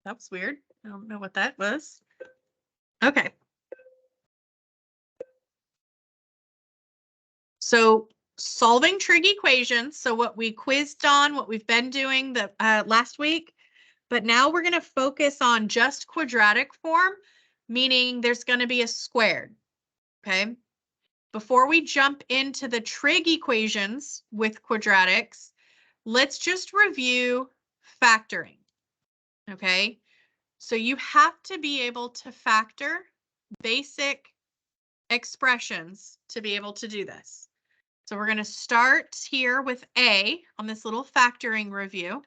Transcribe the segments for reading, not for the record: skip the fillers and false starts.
That was weird. I don't know what that was. Okay. So solving trig equations. So what we quizzed on, what we've been doing the last week, but now we're going to focus on just quadratic form, meaning there's going to be a squared. Okay. Before we jump into the trig equations with quadratics, let's just review factoring. Okay. So you have to be able to factor basic expressions to be able to do this. So we're going to start here with A on this little factoring review.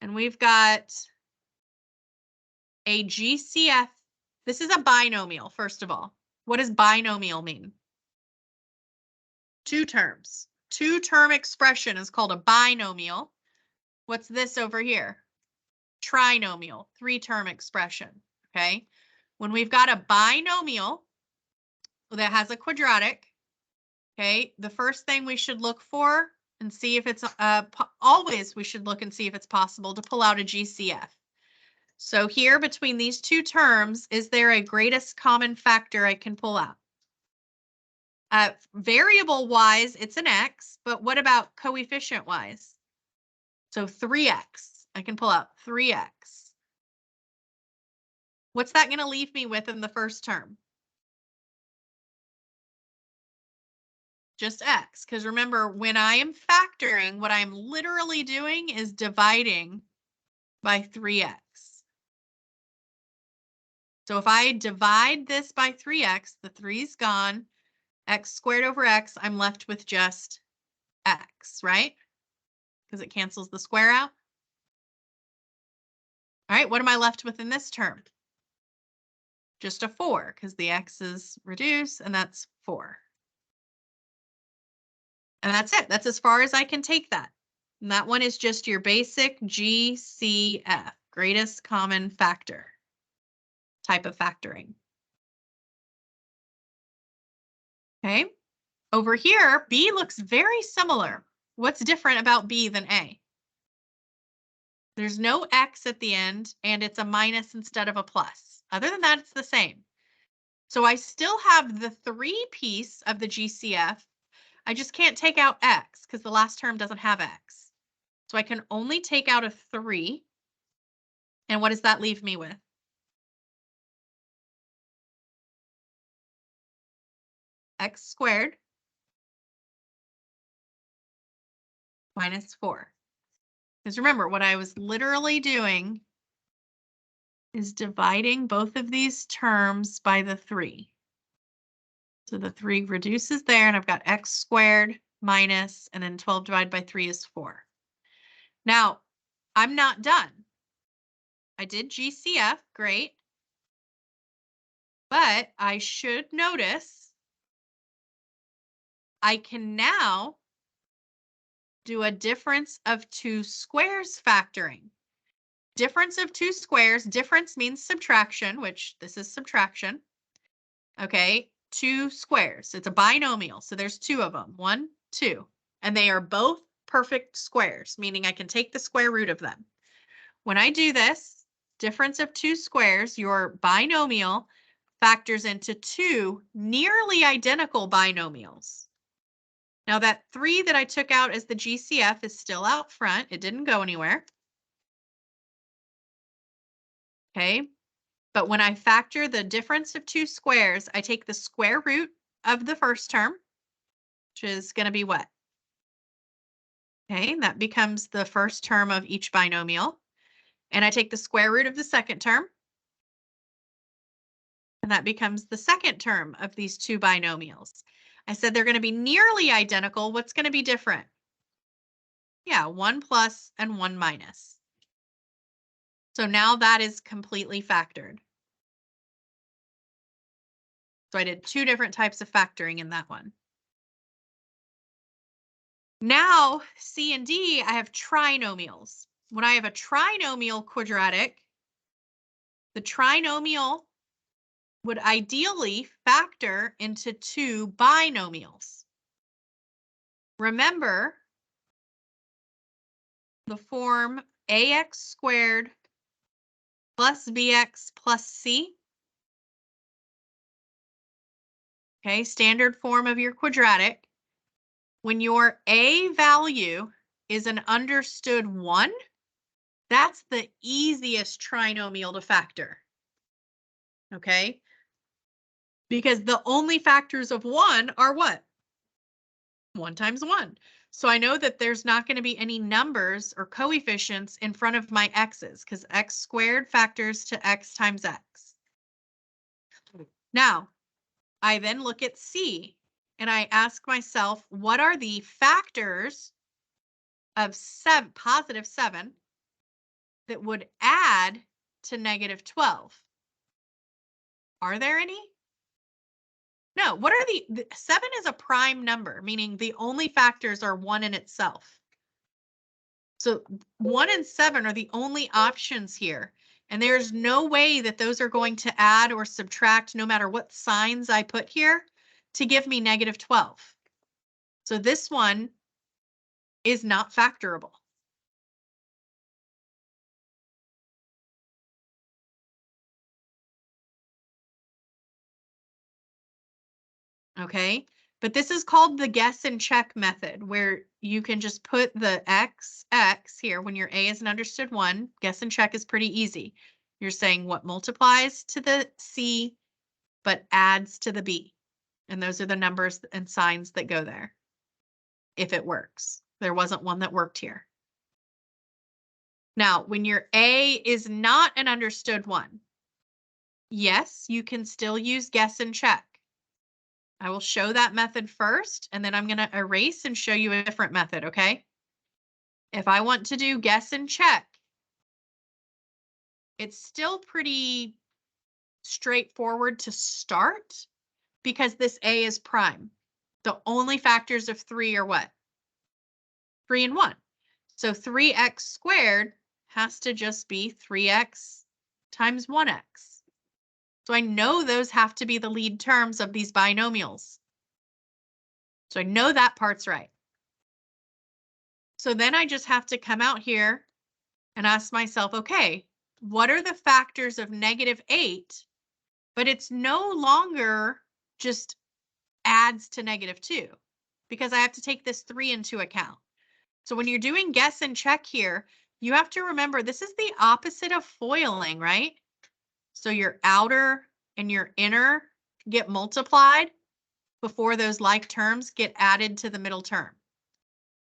And we've got a GCF. This is a binomial, first of all. What does binomial mean? Two terms. Two-term expression is called a binomial. What's this over here? Trinomial, three-term expression, okay? When we've got a binomial that has a quadratic, okay, the first thing we should look for and see if it's, always we should look and see if it's possible to pull out a GCF. So here between these two terms, is there a greatest common factor I can pull out? Variable-wise, it's an x, but what about coefficient-wise? So 3x, I can pull out 3x. What's that going to leave me with in the first term? Just x, because remember, when I am factoring, what I'm literally doing is dividing by 3x. So if I divide this by 3x, the 3's gone, x squared over x, I'm left with just x, right? Because it cancels the square out. All right, what am I left with in this term? Just a 4, because the x's reduce, and that's 4. And that's it. That's as far as I can take that. And that one is just your basic GCF, greatest common factor type of factoring. Okay. Over here, B looks very similar. What's different about B than A? There's no x at the end, and it's a minus instead of a plus. Other than that, it's the same. So I still have the 3 piece of the GCF. I just can't take out x because the last term doesn't have x. So I can only take out a 3. And what does that leave me with? X squared minus 4. Because remember, what I was literally doing is dividing both of these terms by the 3. So the 3 reduces there, and I've got x squared minus, and then 12 divided by 3 is 4. Now, I'm not done. I did GCF, great. But I should notice I can now do a difference of 2 squares factoring. Difference of 2 squares, difference means subtraction, which this is subtraction. Okay, 2 squares. It's a binomial, so there's 2 of them. 1, 2. And they are both perfect squares, meaning I can take the square root of them. When I do this, difference of 2 squares, your binomial factors into 2 nearly identical binomials. Now that 3 that I took out as the GCF is still out front. It didn't go anywhere. Okay, but when I factor the difference of 2 squares, I take the square root of the first term, which is going to be what? Okay, that becomes the first term of each binomial. And I take the square root of the second term. And that becomes the second term of these 2 binomials. I said they're going to be nearly identical. What's going to be different? Yeah, 1 plus and 1 minus. So now that is completely factored. So I did 2 different types of factoring in that one. Now, C and D, I have trinomials. When I have a trinomial quadratic, the trinomial would ideally factor into 2 binomials. remember the form ax squared plus bx plus c. Okay, standard form of your quadratic. When your a value is an understood 1, that's the easiest trinomial to factor. Okay? Because the only factors of 1 are what? 1 times 1. So I know that there's not going to be any numbers or coefficients in front of my x's because x squared factors to x times x. Now, I then look at C and I ask myself, what are the factors of positive 7 that would add to negative 12? Are there any? No. What are the 7 is a prime number, meaning the only factors are 1 in itself. So 1 and 7 are the only options here. And there's no way that those are going to add or subtract, no matter what signs I put here, to give me negative 12. So this one is not factorable. Okay, but this is called the guess and check method, where you can just put the x here when your a is an understood 1. Guess and check is pretty easy. You're saying what multiplies to the c but adds to the b. And those are the numbers and signs that go there. If it works. There wasn't one that worked here. Now, when your a is not an understood 1, yes, you can still use guess and check. I will show that method first, and then I'm going to erase and show you a different method, okay? If I want to do guess and check, it's still pretty straightforward to start because this a is prime. The only factors of 3 are what? 3 and 1. So 3x squared has to just be 3x times 1x. So I know those have to be the lead terms of these binomials. So I know that part's right. So then I just have to come out here and ask myself, okay, what are the factors of negative 8? But it's no longer just adds to negative 2 because I have to take this 3 into account. So when you're doing guess and check here, you have to remember this is the opposite of foiling, right? So your outer and your inner get multiplied before those like terms get added to the middle term.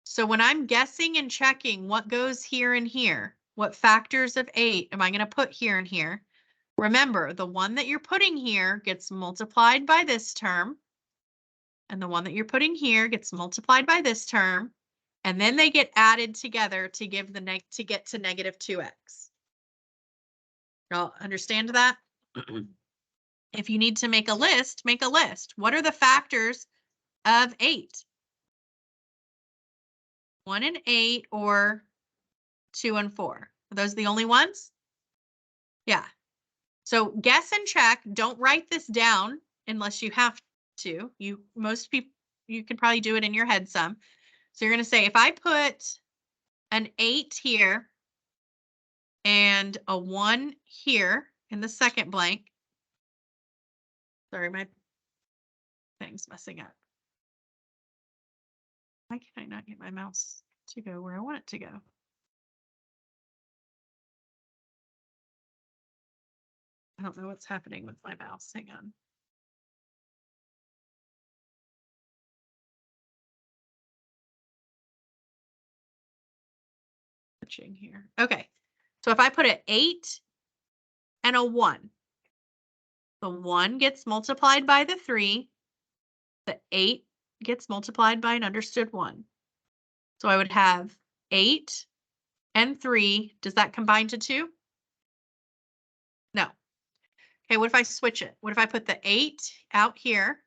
So when I'm guessing and checking what goes here and here, what factors of 8 am I going to put here and here? Remember, the one that you're putting here gets multiplied by this term, and the one that you're putting here gets multiplied by this term, and then they get added together to give to get to negative 2x. Y'all understand that? If you need to make a list, make a list. What are the factors of 8? 1 and 8 or 2 and 4? Are those the only ones? Yeah. So guess and check. Don't write this down unless you have to. Most people, you can probably do it in your head some. So you're going to say, if I put an 8 here and a 1 here in the second blank. Sorry, my thing's messing up. Why can I not get my mouse to go where I want it to go? I don't know what's happening with my mouse. Hang on. Switching here. Okay. So if I put an 8 and a 1, the 1 gets multiplied by the 3. The 8 gets multiplied by an understood 1. So I would have 8 and 3. Does that combine to 2? No. Okay, what if I switch it? What if I put the 8 out here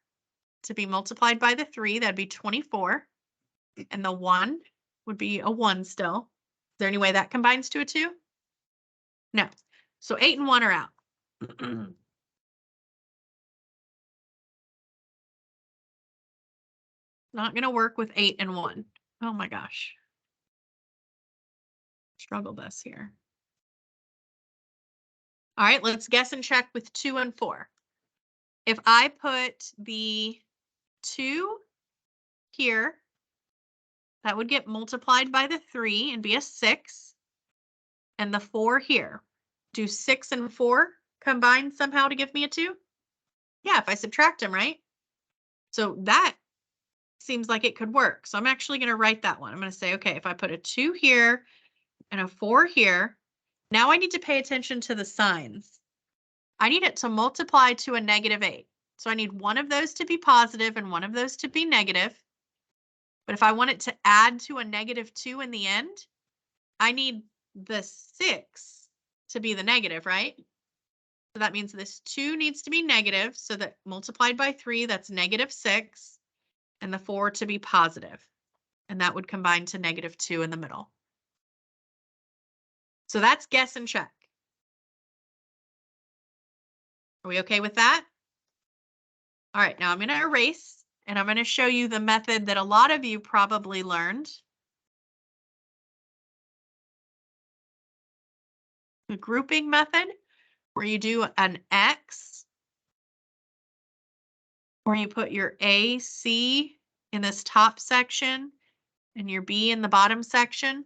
to be multiplied by the 3? That'd be 24. And the 1 would be a 1 still. Is there any way that combines to a 2? No. So 8 and 1 are out. Not going to work with 8 and 1. Oh my gosh. Struggle this here. All right, let's guess and check with 2 and 4. If I put the 2 here, that would get multiplied by the 3 and be a 6. And the 4 here. Do 6 and 4 combine somehow to give me a 2? Yeah, if I subtract them, right? So that seems like it could work. So I'm actually going to write that one. I'm going to say, okay, if I put a 2 here and a 4 here, now I need to pay attention to the signs. I need it to multiply to a -8. So I need one of those to be positive and one of those to be negative. But if I want it to add to a -2 in the end, I need the 6 to be the negative, right? So that means this 2 needs to be negative. So that multiplied by 3, that's -6. And the 4 to be positive. And that would combine to -2 in the middle. So that's guess and check. Are we okay with that? All right, now I'm going to erase and I'm going to show you the method that a lot of you probably learned. The grouping method, where you do an X, where you put your A, C in this top section and your B in the bottom section.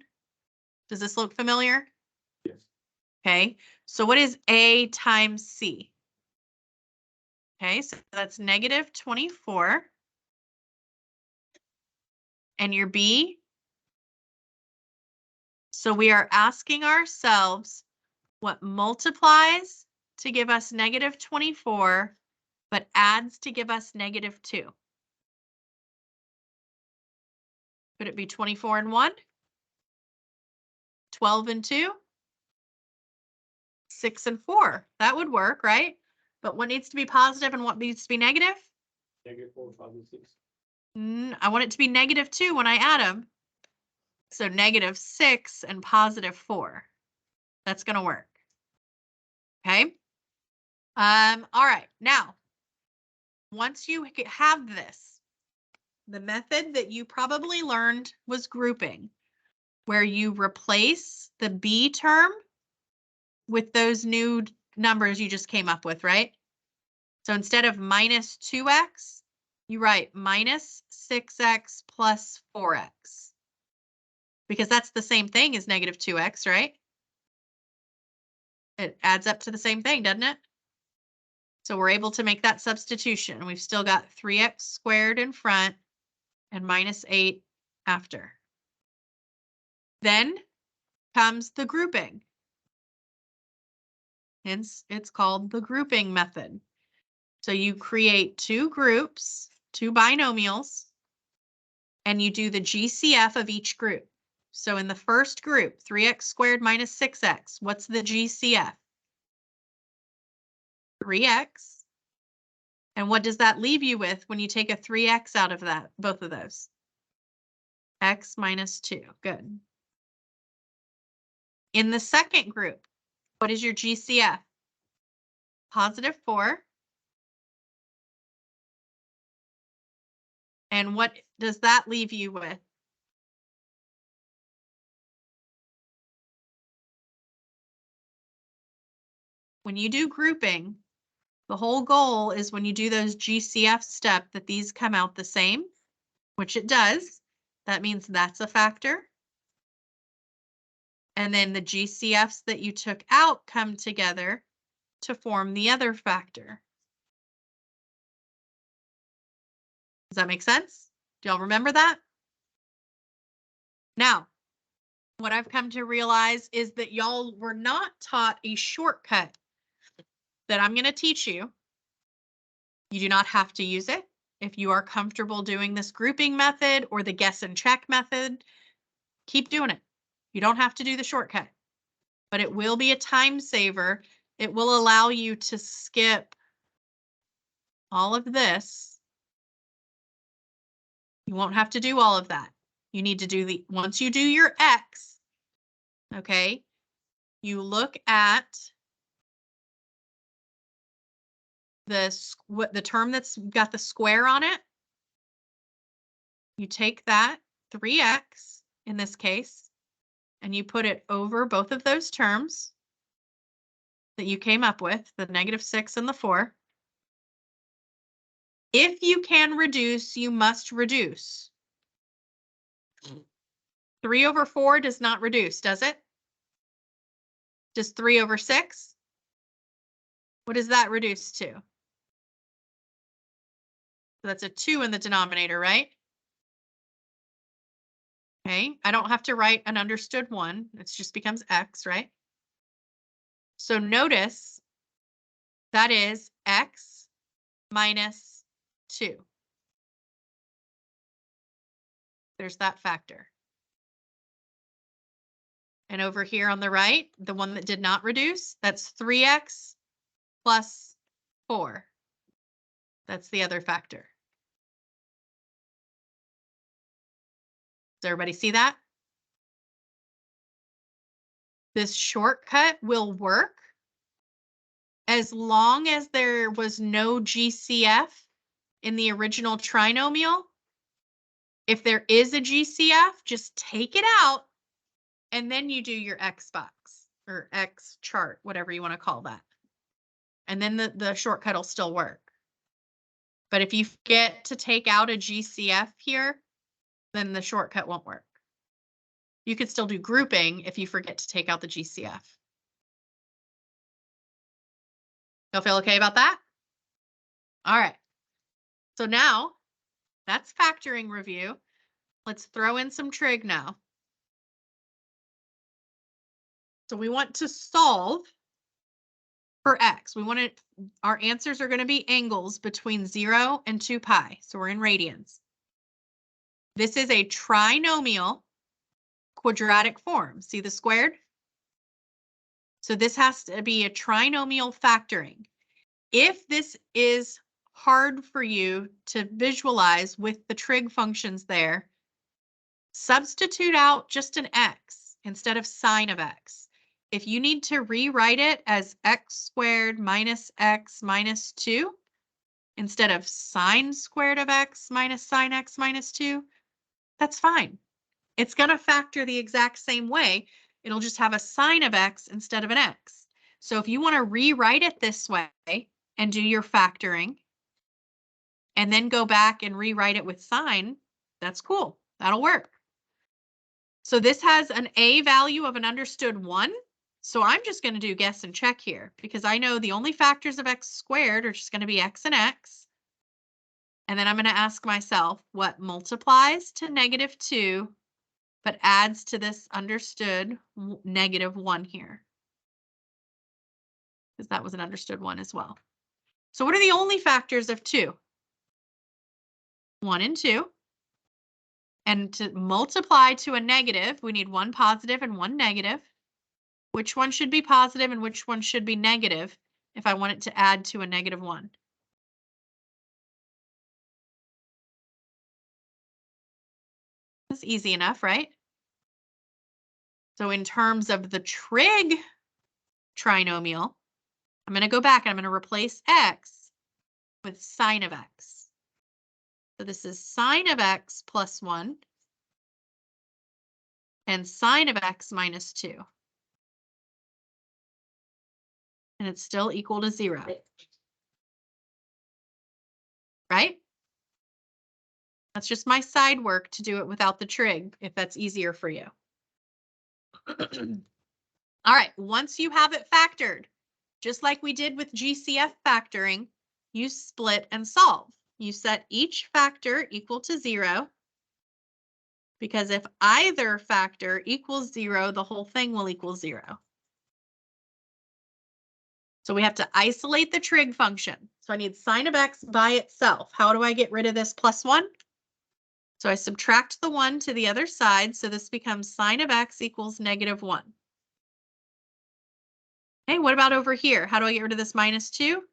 Does this look familiar? Yes. Okay, so what is A times C? Okay, so that's -24. And your B? So we are asking ourselves what multiplies to give us -24, but adds to give us -2. Could it be 24 and 1? 12 and 2? 6 and 4? That would work, right? But what needs to be positive and what needs to be negative? -4, 5, and 6. I want it to be -2 when I add them. So -6 and +4. That's going to work. Okay. All right. Now, once you have this, the method that you probably learned was grouping, where you replace the B term with those new numbers you just came up with, right? So instead of -2x, you write -6x plus 4x. Because that's the same thing as -2x, right? It adds up to the same thing, doesn't it? So we're able to make that substitution. We've still got 3x squared in front and -8 after. Then comes the grouping. Hence, it's called the grouping method. So you create two groups, two binomials, and you do the GCF of each group. So in the first group, 3x squared minus 6x, what's the GCF? 3x. And what does that leave you with when you take a 3x out of that, both of those? X minus 2. Good. In the second group, what is your GCF? +4. And what does that leave you with? When you do grouping, the whole goal is when you do those GCF step that these come out the same, which it does. That means that's a factor. And then the GCFs that you took out come together to form the other factor. Does that make sense? Do y'all remember that? Now, what I've come to realize is that y'all were not taught a shortcut that I'm going to teach you. You do not have to use it. If you are comfortable doing this grouping method or the guess and check method, keep doing it. You don't have to do the shortcut, but it will be a time saver. It will allow you to skip all of this. You won't have to do all of that. You need to do once you do your X, okay, you look at the term that's got the square on it. you take that 3x in this case, and you put it over both of those terms that you came up with, the -6 and the 4. If you can reduce, you must reduce. 3 over 4 does not reduce, does it? Just 3 over 6? What does that reduce to? So that's a 2 in the denominator, right? Okay, I don't have to write an understood 1. It just becomes x, right? So notice that is x minus 2. There's that factor. And over here on the right, the one that did not reduce, that's 3x plus 4. That's the other factor. Does everybody see that? This shortcut will work as long as there was no GCF in the original trinomial. If there is a GCF, just take it out and then you do your X box or X chart, whatever you want to call that. And then the shortcut will still work. But if you forget to take out a GCF here, then the shortcut won't work. You could still do grouping if you forget to take out the GCF. Y'all feel okay about that? All right. So now that's factoring review. Let's throw in some trig now. So we want to solve for x. We want it, our answers are going to be angles between 0 and 2 pi. So we're in radians. This is a trinomial quadratic form. See the squared? So this has to be a trinomial factoring. If this is hard for you to visualize with the trig functions there, substitute out just an x instead of sine of x. If you need to rewrite it as x squared minus x minus 2, instead of sine squared of x minus sine x minus 2, that's fine. It's going to factor the exact same way. It'll just have a sine of x instead of an x. So if you want to rewrite it this way and do your factoring, and then go back and rewrite it with sine, that's cool. That'll work. So this has an a value of an understood 1. So I'm just going to do guess and check here because I know the only factors of x squared are just going to be x and x. And then I'm going to ask myself what multiplies to -2 but adds to this understood -1 here. Because that was an understood 1 as well. So what are the only factors of 2? 1 and 2. And to multiply to a negative, we need one positive and one negative. Which one should be positive and which one should be negative if I want it to add to a -1? That's easy enough, right? So in terms of the trig trinomial, I'm going to go back and I'm going to replace x with sine of x. So this is sine of x plus 1 and sine of x minus 2. And it's still equal to 0. Right? That's just my side work to do it without the trig, if that's easier for you. All right, once you have it factored, just like we did with GCF factoring, you split and solve. You set each factor equal to 0, because if either factor equals 0, the whole thing will equal 0. So we have to isolate the trig function. So I need sine of x by itself. How do I get rid of this plus 1? So I subtract the 1 to the other side, so this becomes sine of x equals -1. Okay, what about over here? How do I get rid of this -2?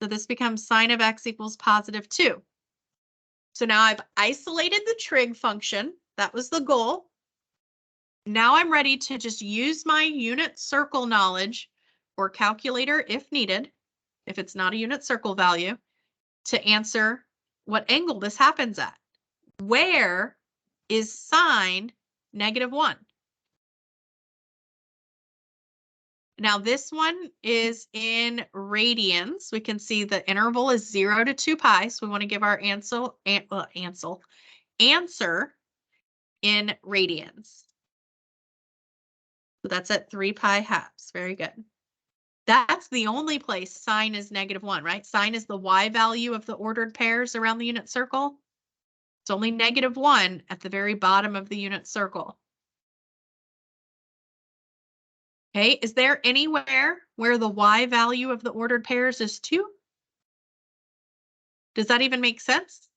So this becomes sine of x equals +2. So now I've isolated the trig function. That was the goal. Now I'm ready to just use my unit circle knowledge or calculator if needed, if it's not a unit circle value, to answer what angle this happens at. Where is sine -1? Now this one is in radians. We can see the interval is 0 to 2 pi. So we want to give our answer in radians. So that's at 3 pi halves. Very good. That's the only place sine is -1, right? Sine is the y value of the ordered pairs around the unit circle. It's only -1 at the very bottom of the unit circle. Okay, is there anywhere where the y value of the ordered pairs is 2? Does that even make sense?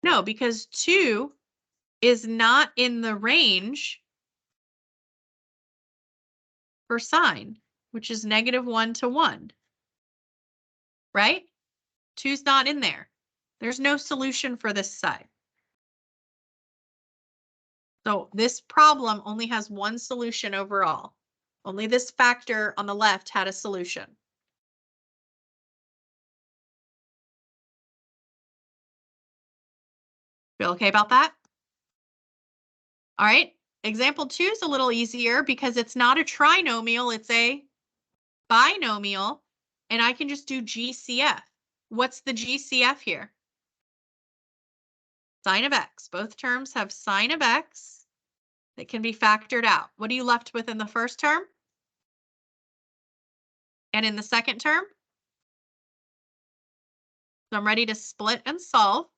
No, because 2 is not in the range for sine, which is -1 to 1, right? 2's not in there. There's no solution for this side. So this problem only has one solution overall. Only this factor on the left had a solution. Feel okay about that? All right. Example 2 is a little easier because it's not a trinomial, it's a binomial, and I can just do GCF. What's the GCF here? Sine of x. Both terms have sine of x that can be factored out. What are you left with in the first term? And in the second term? So I'm ready to split and solve.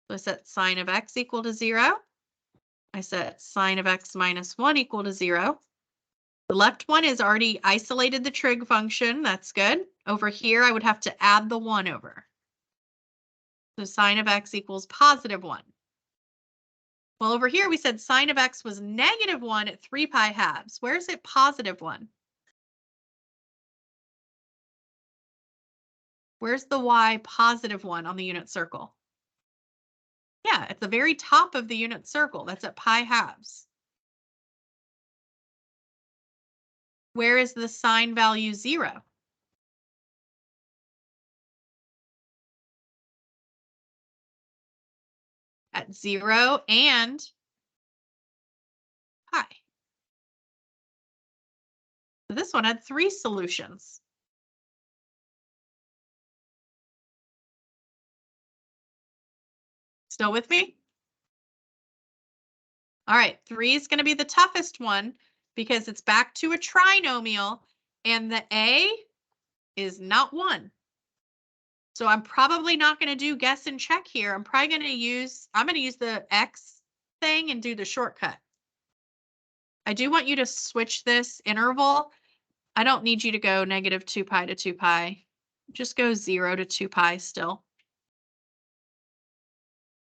So I set sine of x equal to 0. I set sine of x minus 1 equal to 0. The left one is already isolated the trig function. That's good. Over here, I would have to add the 1 over. So sine of x equals +1. Well, over here, we said sine of x was -1 at 3 pi halves. Where is it +1? Where's the y +1 on the unit circle? Yeah, at the very top of the unit circle. That's at pi halves. Where is the sine value 0? At 0 and pi. So this one had 3 solutions. Still with me? All right, 3 is going to be the toughest one because it's back to a trinomial and the a is not 1. So I'm probably not going to do guess and check here. I'm going to use the x thing and do the shortcut. I do want you to switch this interval. I don't need you to go -2 pi to 2 pi. Just go 0 to 2 pi still.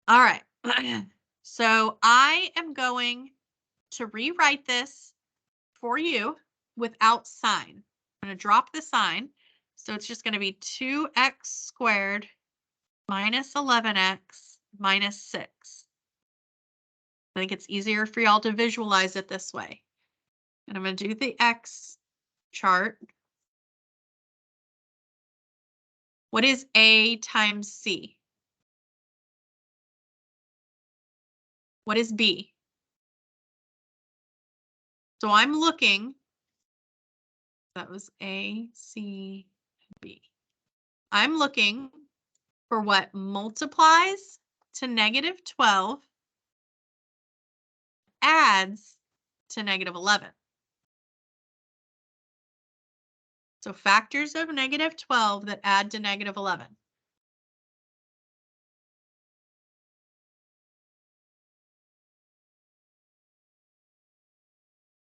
All right. So I am going to rewrite this for you without sign. I'm going to drop the sign. So it's just going to be 2x squared minus 11x minus 6. I think it's easier for y'all to visualize it this way. And I'm going to do the x chart. What is A times C? What is B? So I'm looking, that was A, C, B. I'm looking for what multiplies to -12, adds to -11. So factors of -12 that add to -11.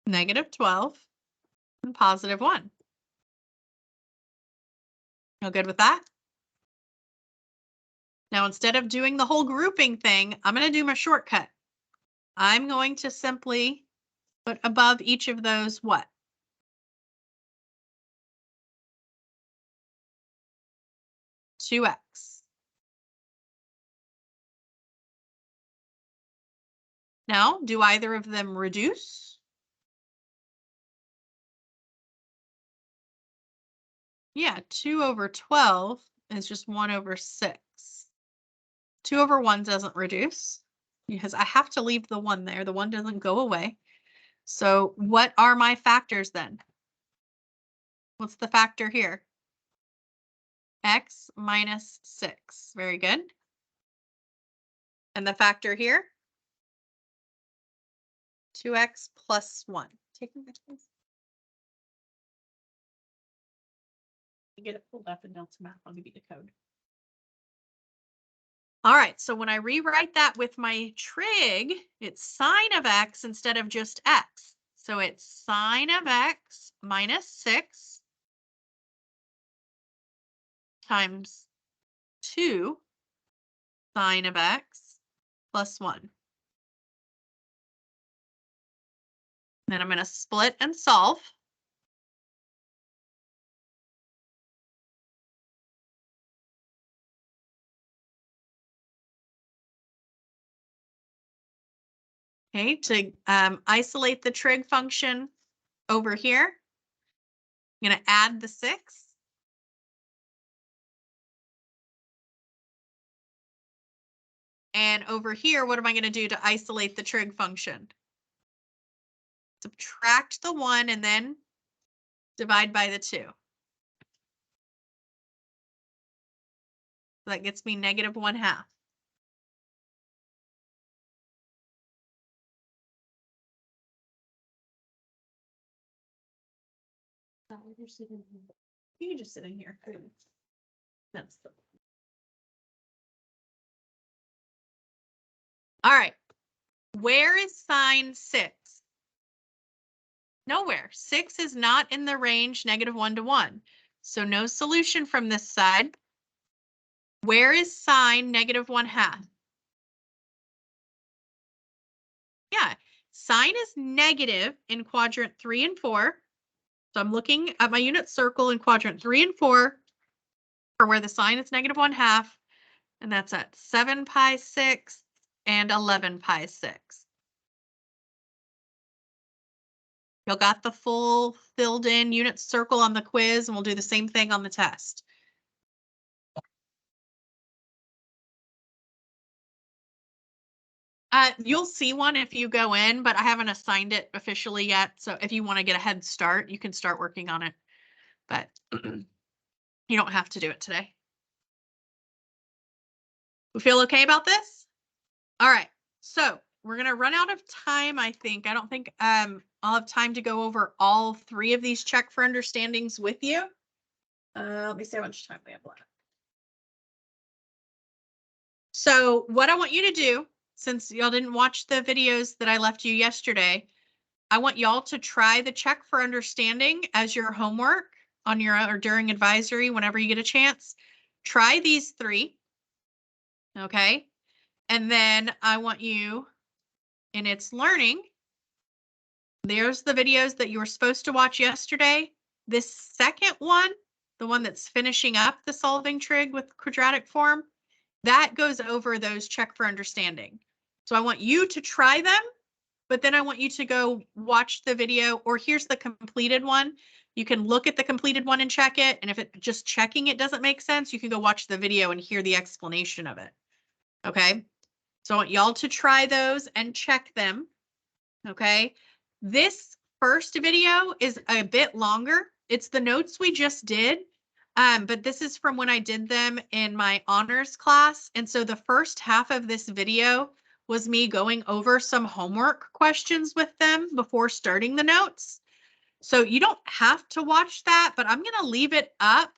-12 and +1. No good with that? Now, instead of doing the whole grouping thing, I'm going to do my shortcut. I'm going to simply put above each of those what? (2x). Now, do either of them reduce? Yeah, 2 over 12 is just 1 over 6. 2 over 1 doesn't reduce because I have to leave the 1 there. The 1 doesn't go away. So what are my factors then? What's the factor here? X minus 6. Very good. And the factor here? 2x plus 1. Take me back, please. You get it pulled up in Delta Math. I'll give you the code. All right, so when I rewrite that with my trig, it's sine of x instead of just x. So it's sine of x minus 6 times 2 sine of x plus 1. Then I'm going to split and solve. Okay, to isolate the trig function over here, I'm going to add the 6. And over here, what am I going to do to isolate the trig function? Subtract the 1 and then divide by the 2. So that gets me negative 1/2. You're sitting here. You can just sit in here. That's the. All right. Where is sine 6? Nowhere. 6 is not in the range -1 to 1. So no solution from this side. Where is sine -1/2? Yeah, sine is negative in quadrant 3 and 4. So I'm looking at my unit circle in quadrant 3 and 4 for where the sine is -1/2, and that's at 7 pi 6 and 11 pi 6. You'll got the full filled in unit circle on the quiz, and we'll do the same thing on the test. You'll see one if you go in, but I haven't assigned it officially yet. So if you want to get a head start, you can start working on it, but you don't have to do it today. We feel okay about this? All right. So we're going to run out of time, I think. I don't think I'll have time to go over all 3 of these check for understandings with you. Let me see how much time we have left. So what I want you to do, since y'all didn't watch the videos that I left you yesterday, I want y'all to try the check for understanding as your homework on your own or during advisory whenever you get a chance. Try these 3. Okay. And then I want you, in its learning, there's the videos that you were supposed to watch yesterday. This second one, the one that's finishing up the solving trig with quadratic form, that goes over those check for understanding. So I want you to try them, but then I want you to go watch the video, or here's the completed one. You can look at the completed one and check it. And if it just checking it doesn't make sense, you can go watch the video and hear the explanation of it. Okay. So I want y'all to try those and check them. Okay. This first video is a bit longer. It's the notes we just did. But this is from when I did them in my honors class. And so the first half of this video was me going over some homework questions with them before starting the notes. So you don't have to watch that, but I'm going to leave it up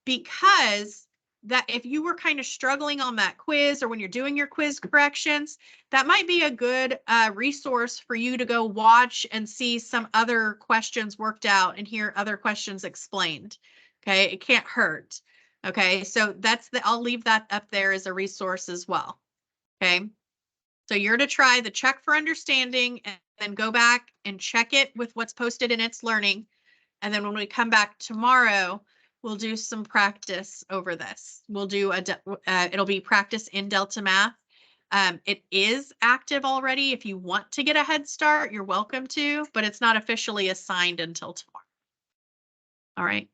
because that if you were kind of struggling on that quiz or when you're doing your quiz corrections, that might be a good resource for you to go watch and see some other questions worked out and hear other questions explained. Okay, it can't hurt. Okay, so I'll leave that up there as a resource as well. Okay, so you're to try the check for understanding and then go back and check it with what's posted in its learning. And then when we come back tomorrow, we'll do some practice over this. We'll do it'll be practice in Delta Math. It is active already. If you want to get a head start, you're welcome to, but it's not officially assigned until tomorrow. All right.